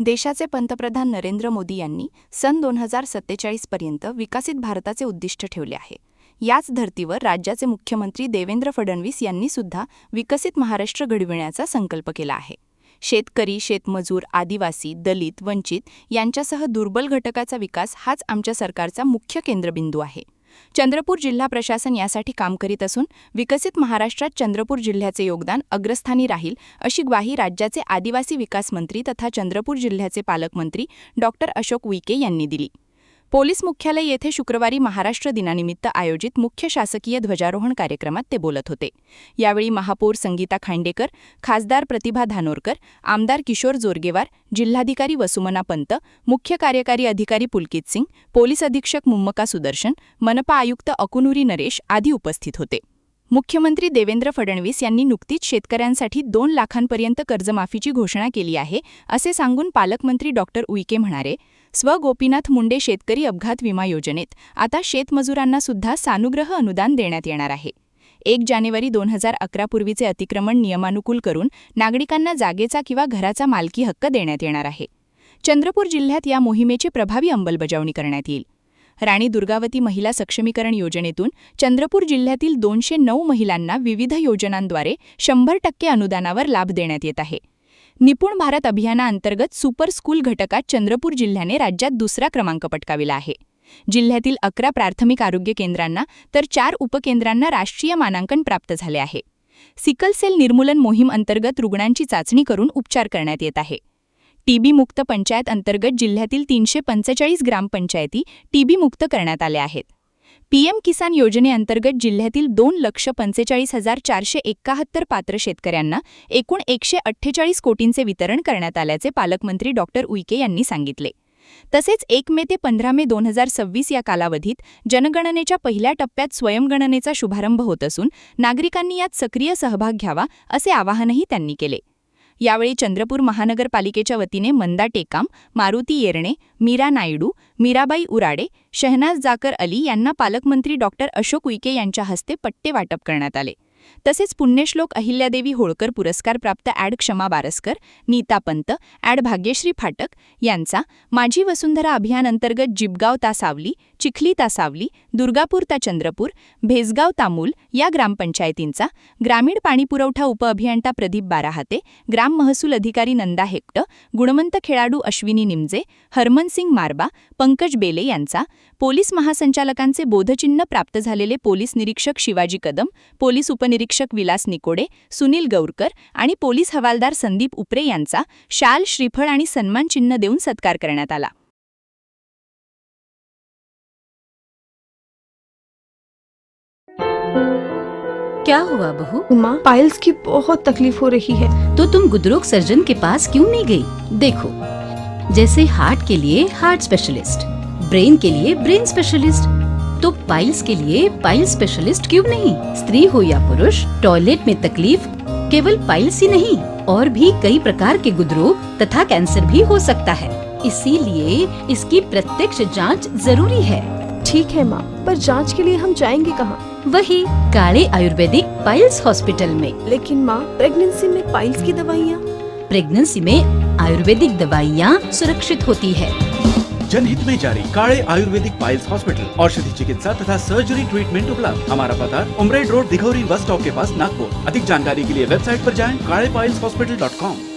देशाचे पंतप्रधान नरेंद्र मोदी यांनी सन 2047 पर्यंत विकसित भारताचे उद्दिष्ट ठेवले आहे. याच धर्तीवर राज्याचे मुख्यमंत्री देवेंद्र फडणवीस यांनी सुद्धा विकसित महाराष्ट्र घडविण्याचा संकल्प केला आहे. शेतकरी, शेतमजूर, आदिवासी, दलित, वंचित यांच्यासह दुर्बल घटकाचा विकास हाच आमच्या सरकारचा मुख्य केंद्रबिंदू आहे. चंद्रपूर जिल्हा प्रशासन यासाठी काम करीत असून विकसित महाराष्ट्रात चंद्रपूर जिल्ह्याचे योगदान अग्रस्थानी राहील, अशी ग्वाही राज्याचे आदिवासी विकास मंत्री तथा चंद्रपूर जिल्ह्याचे पालकमंत्री डॉ. अशोक उईके यांनी दिली. पोलीस मुख्यालय येथे शुक्रवारी महाराष्ट्र दिनानिमित्त आयोजित मुख्य शासकीय ध्वजारोहण कार्यक्रमात ते बोलत होते. यावेळी महापौर संगीता खांडेकर, खासदार प्रतिभा धानोरकर, आमदार किशोर जोरगेवार, जिल्हाधिकारी वसुमना पंत, मुख्य कार्यकारी अधिकारी पुलकित सिंग, पोलीस अधीक्षक मुम्मका सुदर्शन, मनपा आयुक्त अकुनुरी नरेश आदी उपस्थित होते. मुख्यमंत्री देवेंद्र फडणवीस यांनी नुकतीच शेतकऱ्यांसाठी 2 लाखांपर्यंत कर्जमाफीची घोषणा केली आहे, असे सांगून पालकमंत्री डॉ. उईके म्हणाले, स्व गोपीनाथ मुंडे शेतकरी अपघात विमा योजनेत आता शेतमजुरांना सुद्धा सानुग्रह अनुदान देण्यात येणार आहे. 1 जानेवारी 2011 पूर्वीचे अतिक्रमण नियमानुकूल करून नागरिकांना जागेचा किंवा घराचा मालकी हक्क देण्यात येणार आहे. चंद्रपूर जिल्ह्यात या मोहिमेची प्रभावी अंमलबजावणी करण्यात येईल. राणी दुर्गावती महिला सक्षमीकरण योजनेतून चंद्रपूर जिल्ह्यातील 209 महिलांना विविध योजनांद्वारे 100% अनुदानावर लाभ देण्यात येत आहे. निपुण भारत अभियानाअंतर्गत सुपर स्कूल घटकात चंद्रपूर जिल्ह्याने राज्यात 2रा क्रमांक पटकाविला आहे. जिल्ह्यातील 11 प्राथमिक आरोग्य केंद्रांना तर 4 उपकेंद्रांना राष्ट्रीय मानांकन प्राप्त झाले आहे. सिकल सेल निर्मूलन मोहीम अंतर्गत रुग्णांची चाचणी करून उपचार करण्यात येत आहे. टीबी मुक्त पंचायत अंतर्गत जिल्ह्यातील 345 ग्रामपंचायती टीबी मुक्त करण्यात आल्या आहेत. पीएम किसान योजनेअंतर्गत जिल्ह्यातील 2,45,471 पात्र शेतकऱ्यांना एकूण 148 कोटींचे वितरण करण्यात आल्याचे पालकमंत्री डॉ. उईके यांनी सांगितले. तसेच 1 मे ते 15 मे 2026 या कालावधीत जनगणनेच्या पहिल्या टप्प्यात स्वयंगणनेचा शुभारंभ होत असून नागरिकांनी यात सक्रिय सहभाग घ्यावा, असे आवाहनही त्यांनी केले. यावेळी चंद्रपूर महानगरपालिकेच्या वतीने मंदा टेकाम, मारुती येरणे, मीरा नायडू, मीराबाई उराडे, शहनाज जाकर अली यांना पालकमंत्री डॉ. अशोक उईके यांच्या हस्ते पट्टे वाटप करण्यात आले. तसेच पुण्यश्लोक अहिल्यादेवी होळकर पुरस्कारप्राप्त ॲड क्षमा बारस्कर, नीता पंत, ॲड भाग्यश्री फाटक यांचा माझी वसुंधरा अभियान अंतर्गत जिबगाव ता सावली, चिखली ता सावली, दुर्गापूर ता चंद्रपूर, भेसगाव तामूल या ग्रामपंचायतींचा, ग्रामीण पाणीपुरवठा उपअभियंता प्रदीप बाराहाते, ग्राम महसूल अधिकारी नंदा हेक्ट, गुणवंत खेळाडू अश्विनी निमजे, हरमनसिंग मारबा, पंकज बेले यांचा, पोलीस महासंचालकांचे बोधचिन्ह प्राप्त झालेले पोलीस निरीक्षक शिवाजी कदम, पोलीस उपनिरीक्षक विलास निकोडे, सुनील गौरकर आणि पोलीस हवालदार संदीप उपरे यांचा शाल, श्रीफळ आणि सन्मान चिन्ह देऊन सत्कार करण्यात आला. क्या हुआ बहू? माँ, पाइल्स की बहुत तकलीफ हो रही है. तो तुम गुदरोग सर्जन के पास क्यों नहीं गई? देखो, जैसे हार्ट के लिए हार्ट स्पेशलिस्ट, ब्रेन के लिए ब्रेन स्पेशलिस्ट, तो पाइल्स के लिए पाइल स्पेशलिस्ट क्यों नहीं? स्त्री हो या पुरुष, टॉयलेट में तकलीफ केवल पाइल्स ही नहीं, और भी कई प्रकार के गुदरोग तथा कैंसर भी हो सकता है. इसीलिए इसकी प्रत्यक्ष जांच जरूरी है. ठीक है माँ, पर जांच के लिए हम जाएंगे कहाँ? वही काले आयुर्वेदिक पाइल्स हॉस्पिटल में. लेकिन माँ, प्रेगनेंसी में पाइल्स की दवाइयाँ. प्रेगनेंसी में आयुर्वेदिक दवाइयाँ सुरक्षित होती है. जनहित में जारी. काळे आयुर्वेदिक पाइल्स हॉस्पिटल, औषधि चिकित्सा तथा सर्जरी ट्रीटमेंट उपलब्ध. हमारा पता उमरेड रोड, दिघौरी बस स्टॉप के पास, नागपुर. अधिक जानकारी के लिए वेबसाइट पर जाएं kalepileshospital.com.